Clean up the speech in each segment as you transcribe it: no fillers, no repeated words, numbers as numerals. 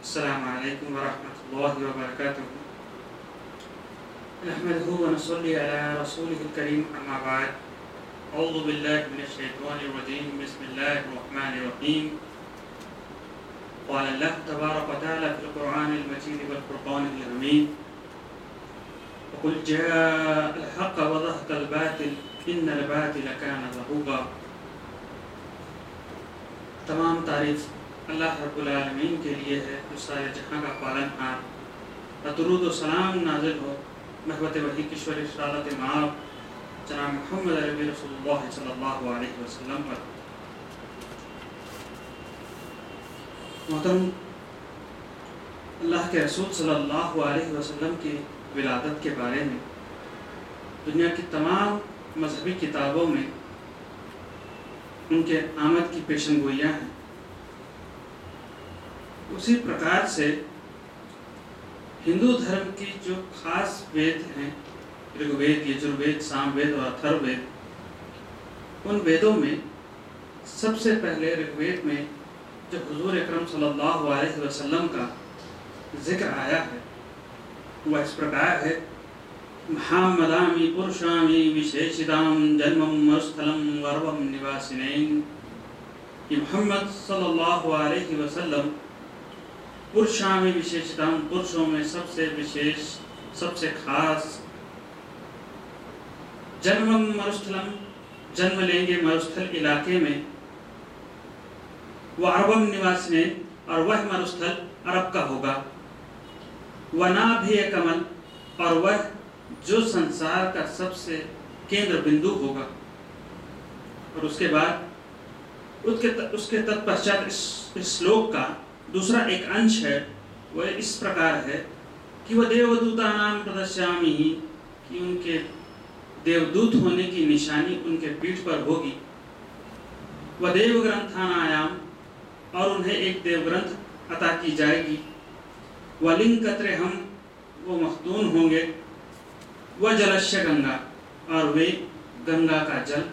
अस्सलामु अलैकुम वरहमतुल्लाहि वबरकातुहू। नहमदुहु व नसल्ली अला रसूलिहिल करीम, अम्मा बाद। औज़ु बिल्लाहि मिनश शैतानिर रजीम, बिस्मिल्लाहिर रहमानिर रहीम। क़ाल अल्लाहु तबारक व तआला फ़िल क़ुरआनिल मजीद वल फ़ुरक़ानिल हमीद। वक़ुल जाअल हक़्क़ु व ज़हक़ल बातिल इन्नल बातिल काना ज़हूक़ा। तमाम तारीफ़ अल्लाह रब्बुल आलमीन के लिए है जो सारे जहाँ का पालनहार। दरूद व सलाम नाज़िल हो महबत वही किश्वर इशारत माब जनाब मोहम्मद अरबी रसूलुल्लाह सल्लल्लाहु अलैहि वसल्लम पर। मोहतरम, अल्लाह के रसूल सल्लल्लाहु अलैहि वसल्लम की विलादत के बारे में दुनिया की तमाम मजहबी किताबों में उनके आमद की पेशनगोइयाँ हैं। उसी प्रकार से हिंदू धर्म की जो खास वेद हैं, ऋग्वेद, यजुर्वेद, सामवेद और अथर्ववेद, उन वेदों में सबसे पहले ऋग्वेद में जो हुजूर अकरम सल्लल्लाहु अलैहि वसल्लम का जिक्र आया है वह इस प्रकार है। महामदामी पुरुषामी विशेषिताम जन्मम मरुस्थलम गर्वम निवासिनैन। कि मोहम्मद सल्लल्लाहु अलैहि वसल्लम पुरुषामी विशेषताम, पुरुषों में सबसे विशेष, सबसे खास। जन्मम मरुस्थलम, जन्म लेंगे मरुस्थल इलाके में। वह अरबम निवासी, और वह मरुस्थल अरब का होगा। वनाभि कमल, और वह जो संसार का सबसे केंद्र बिंदु होगा। और उसके बाद उसके तत्पश्चात इस श्लोक का दूसरा एक अंश है, वह इस प्रकार है कि वह देवदूतानां प्रदर्शयामि, कि उनके देवदूत होने की निशानी उनके पीठ पर होगी। वह देवग्रंथानायाम, और उन्हें एक देवग्रंथ अता की जाएगी। वलिंकत्रे हम, वो मखदून होंगे। वह जलस्य गंगा, और वे गंगा का जल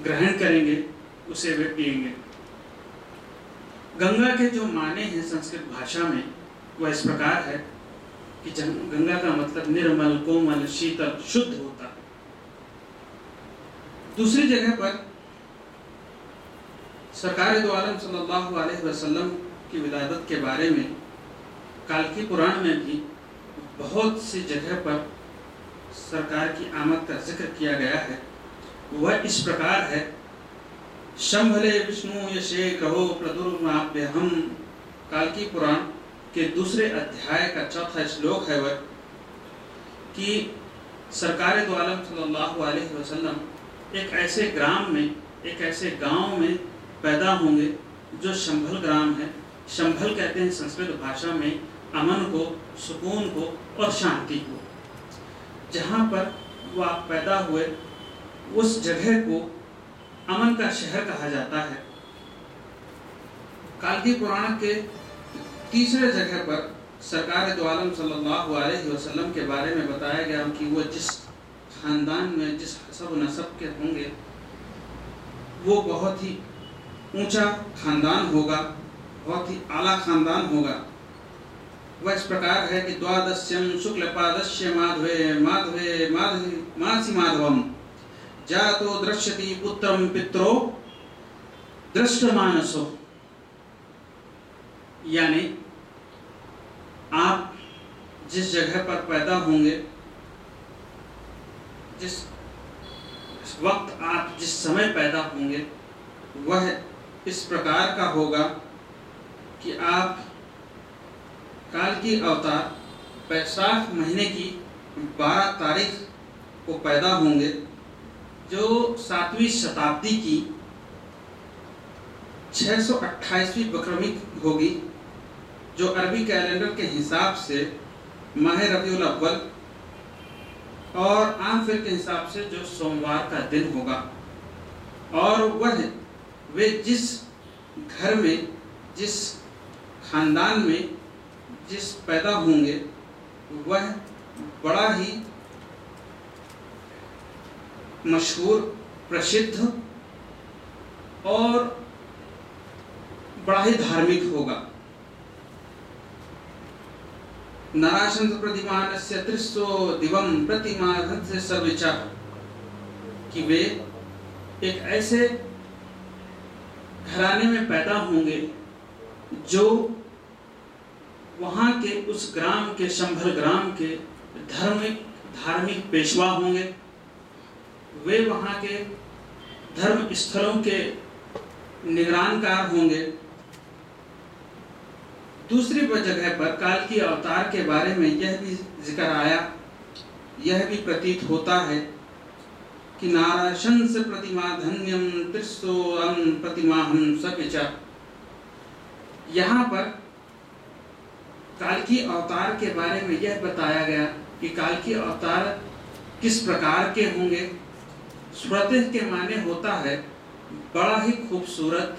ग्रहण करेंगे, उसे वे पिएंगे। गंगा के जो माने हैं संस्कृत भाषा में वह इस प्रकार है कि गंगा का मतलब निर्मल, कोमल, शीतल, शुद्ध होता है। दूसरी जगह पर सरकार दो आलम सल्लल्लाहु अलैहि वसल्लम की विलादत के बारे में कालकी पुराण में भी बहुत सी जगह पर सरकार की आमद का जिक्र किया गया है। वह इस प्रकार है। शंभले विष्णु यशे ग्रहो प्रदुर्माभ्यहम। कालकी पुराण के दूसरे अध्याय का चौथा श्लोक है वह कि सरकार दो आलम सल्लल्लाहु अलैहि वसल्लम एक ऐसे ग्राम में, एक ऐसे गांव में पैदा होंगे जो शंभल ग्राम है। शंभल कहते हैं संस्कृत भाषा में अमन को, सुकून को और शांति को। जहाँ पर वह पैदा हुए उस जगह को अमन का शहर कहा जाता है। कालकी पुराण के तीसरे जगह पर सरकार दो आलम सल्लल्लाहु अलैहि वसल्लम के बारे में बताया गया कि वो जिस खानदान में, जिस हसब नसब के होंगे, वो बहुत ही ऊंचा खानदान होगा, बहुत ही आला खानदान होगा। वह इस प्रकार है कि द्वादश्यम शुक्लपादस्य माधवे माधवे मासी माधवम जातो दृश्यति पुत्रम पित्रो दृष्टमानसो। यानी आप जिस जगह पर पैदा होंगे, जिस वक्त आप जिस समय पैदा होंगे, वह इस प्रकार का होगा कि आप कालकी अवतार बैसाख महीने की 12 तारीख को पैदा होंगे, जो 7वीं शताब्दी की 628वीं बकरमी होगी, जो अरबी कैलेंडर के हिसाब से माह रबीउल अव्वल और आम फिर के हिसाब से जो सोमवार का दिन होगा। और वे जिस घर में, जिस खानदान में जिस पैदा होंगे, वह बड़ा ही मशहूर, प्रसिद्ध और बड़ा ही धार्मिक होगा। नाराशंस प्रतिमानस्य त्रिस्सो दिवम प्रतिमानस्य सर्विचा, कि वे एक ऐसे घराने में पैदा होंगे जो वहाँ के उस ग्राम के, शंभर ग्राम के धार्मिक पेशवा होंगे। वे वहाँ के धर्म स्थलों के निगरानकार होंगे। दूसरी जगह पर काल की अवतार के बारे में यह भी जिक्र आया, यह भी प्रतीत होता है कि नाराशंस प्रतिमा धन्यम त्रिस्सोअम प्रतिमाहं सपिचा। यहाँ पर काल की अवतार के बारे में यह बताया गया कि काल की अवतार किस प्रकार के होंगे। स्वतः के माने होता है बड़ा ही खूबसूरत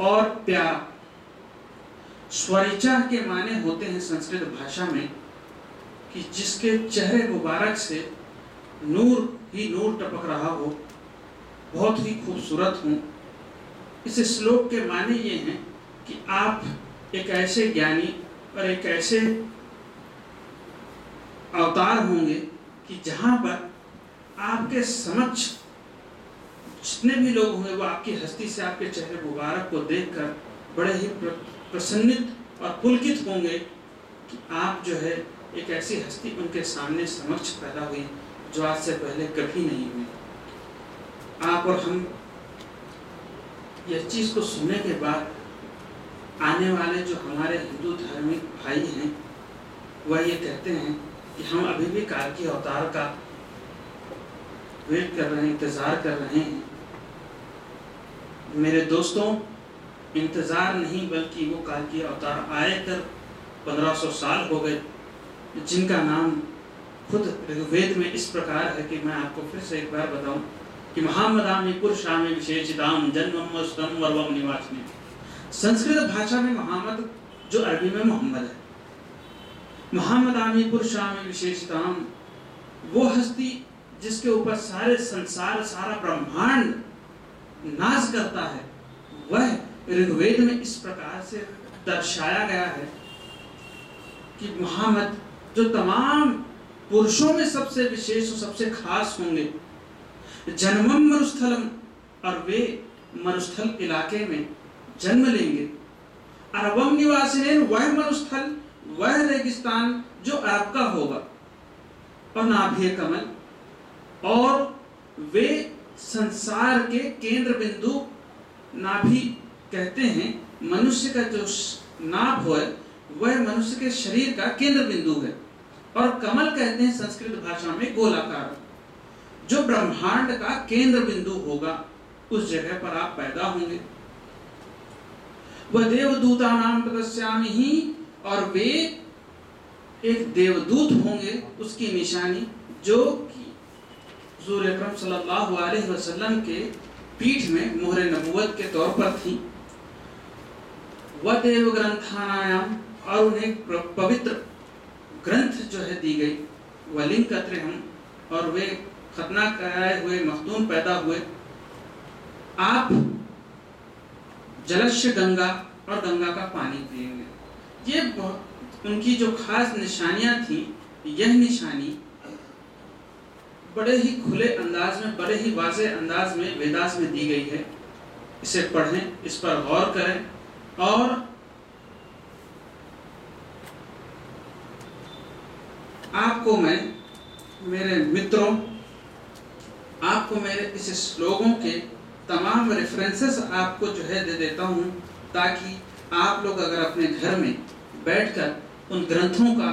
और प्यारा। स्वरिचा के माने होते हैं संस्कृत भाषा में कि जिसके चेहरे मुबारक से नूर ही नूर टपक रहा हो, बहुत ही खूबसूरत हो। इस श्लोक के माने ये हैं कि आप एक ऐसे ज्ञानी और एक ऐसे अवतार होंगे कि जहाँ पर आपके समक्ष जितने भी लोग होंगे वो आपकी हस्ती से, आपके चेहरे मुबारक को देखकर बड़े ही प्रसन्नित और पुलकित होंगे कि आप जो है एक ऐसी हस्ती उनके सामने समक्ष पैदा हुई जो आज से पहले कभी नहीं हुई। आप और हम यह चीज़ को सुनने के बाद आने वाले जो हमारे हिंदू धार्मिक भाई हैं वह ये कहते हैं कि हम अभी भी काल की अवतार का वेट कर रहे हैं, इंतज़ार कर रहे हैं। मेरे दोस्तों, इंतज़ार नहीं बल्कि वो काल की अवतार आए कर 1500 साल हो गए, जिनका नाम खुद ऋग्वेद में इस प्रकार है कि मैं आपको फिर से एक बार बताऊं कि महामदामि पुरुषामि विशेषिताम जन्मम वस्तम वर्वम निवासने। संस्कृत भाषा में महामद जो अरबी में मोहम्मद है, महामदामि पुरुषामि विशेषिताम, वो हस्ती जिसके ऊपर सारे संसार, सारा ब्रह्मांड नाज करता है, वह ऋग्वेद में इस प्रकार से दर्शाया गया है कि मोहम्मद जो तमाम पुरुषों में सबसे विशेष और सबसे खास होंगे। जन्मम मरुस्थलम, और वे मरुस्थल इलाके में जन्म लेंगे। अरबम निवासिने, वह मरुस्थल, वह रेगिस्तान जो अरब का होगा। और नाभिय कमल, और वे संसार के केंद्र बिंदु, नाभि कहते हैं मनुष्य का जो नाभ है वह मनुष्य के शरीर का केंद्र बिंदु है। और कमल कहते हैं संस्कृत भाषा में गोलाकार, जो ब्रह्मांड का केंद्र बिंदु होगा, उस जगह पर आप पैदा होंगे। वह देवदूता नाम तपस्यामि ही, और वे एक देवदूत होंगे, उसकी निशानी जो कि हुज़ूर अकरम सल्लल्लाहु अलैहि वसल्लम के पीठ में मोहर नबुवत के तौर पर थी। वह देव ग्रंथानायाम, और उन्हें पवित्र ग्रंथ जो है दी गई। वलिंग कतरे हम, और वे खतना कराए हुए मखदूम पैदा हुए। आप जलस्य गंगा, और गंगा का पानी पिएंगे। ये उनकी जो खास निशानियां थी, यह निशानी बड़े ही खुले अंदाज में, बड़े ही वाज़ेह अंदाज में वेदास में दी गई है। इसे पढ़ें, इस पर गौर करें, और आपको मैं, मेरे मित्रों, आपको मेरे इस श्लोकों के तमाम रेफरेंसेस आपको जो है दे देता हूँ, ताकि आप लोग अगर अपने घर में बैठकर उन ग्रंथों का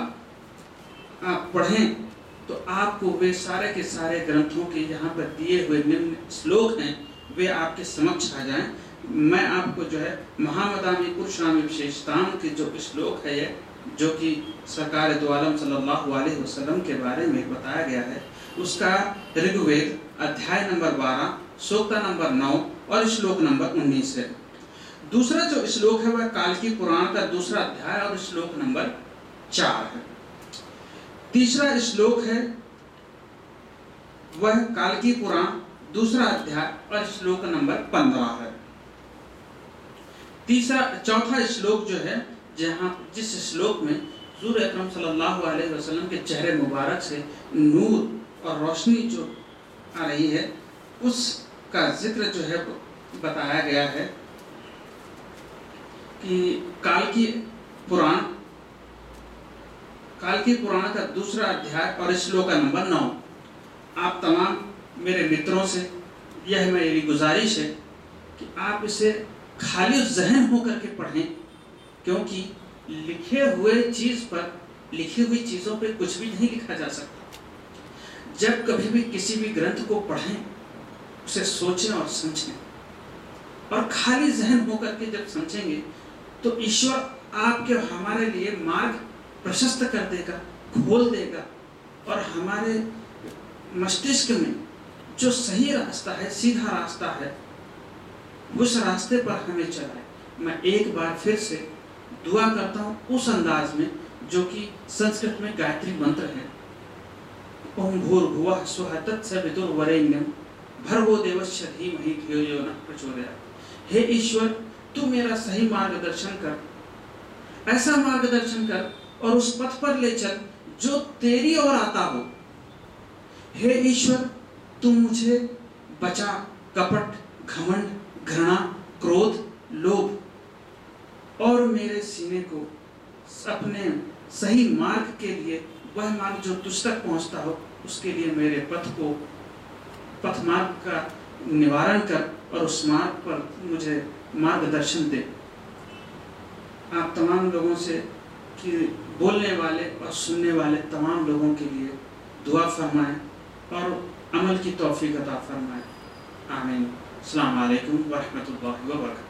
आप पढ़ें तो आपको वे सारे के सारे ग्रंथों के यहाँ पर दिए हुए निम्न श्लोक हैं वे आपके समक्ष आ जाएं। मैं आपको जो है महामदामि पुरुषामि विशेषताम के जो श्लोक है ये, जो कि सरकार दो आलम सल्लल्लाहु अलैहि वसल्लम के बारे में बताया गया है, उसका ऋग्वेद अध्याय नंबर 12, सूक्ता नंबर 9 और श्लोक नंबर 19 है। दूसरा जो श्लोक है वह कालकी पुराण का दूसरा अध्याय और श्लोक नंबर 4 है। तीसरा श्लोक है वह कालकी पुराण दूसरा अध्याय और श्लोक नंबर 15 है। चौथा श्लोक जो है जहाँ जिस श्लोक में हुज़ूर अकरम सल्लल्लाहु अलैहि वसल्लम के चेहरे मुबारक से नूर और रोशनी जो आ रही है, उसका जिक्र जो है बताया गया है कि काल की पुराण का दूसरा अध्याय और श्लोक का नंबर 9। आप तमाम मेरे मित्रों से यह मेरी गुजारिश है कि आप इसे खाली ज़हन होकर के पढ़ें, क्योंकि लिखी हुई चीज़ों पे कुछ भी नहीं लिखा जा सकता। जब कभी भी किसी भी ग्रंथ को पढ़ें, उसे सोचें और समझें, और खाली जहन होकर के जब समझेंगे तो ईश्वर आपके हमारे लिए मार्ग प्रशस्त कर देगा, खोल देगा, और हमारे मस्तिष्क में जो सही रास्ता है, सीधा रास्ता है, उस रास्ते पर हमें चलाए। मैं एक बार फिर से दुआ करता हूँ उस अंदाज में जो कि संस्कृत में गायत्री मंत्र है, ओम भूर्भुवः स्वः तत्सवितुर्वरेण्यं भर्गो देवस्य धीमहि धियो यो नः प्रचोदयात्। हे ईश्वर, तू मेरा सही मार्गदर्शन कर, ऐसा मार्गदर्शन कर और उस पथ पर ले चल जो तेरी ओर आता हो। हे ईश्वर, तू मुझे बचा कपट, घमंड, घृणा, क्रोध, लोभ और मेरे सीने को अपने सही मार्ग के लिए, वह मार्ग जो तुझ तक पहुंचता हो, उसके लिए मेरे पथ मार्ग का निवारण कर और उस मार्ग पर मुझे मार्गदर्शन दे। आप तमाम लोगों से कि बोलने वाले और सुनने वाले तमाम लोगों के लिए दुआ फरमाएं और अमल की तौफीक अता फरमाएं। आमीन। अस्सलामु अलैकुम व रहमतुल्लाहि व बरकातहू।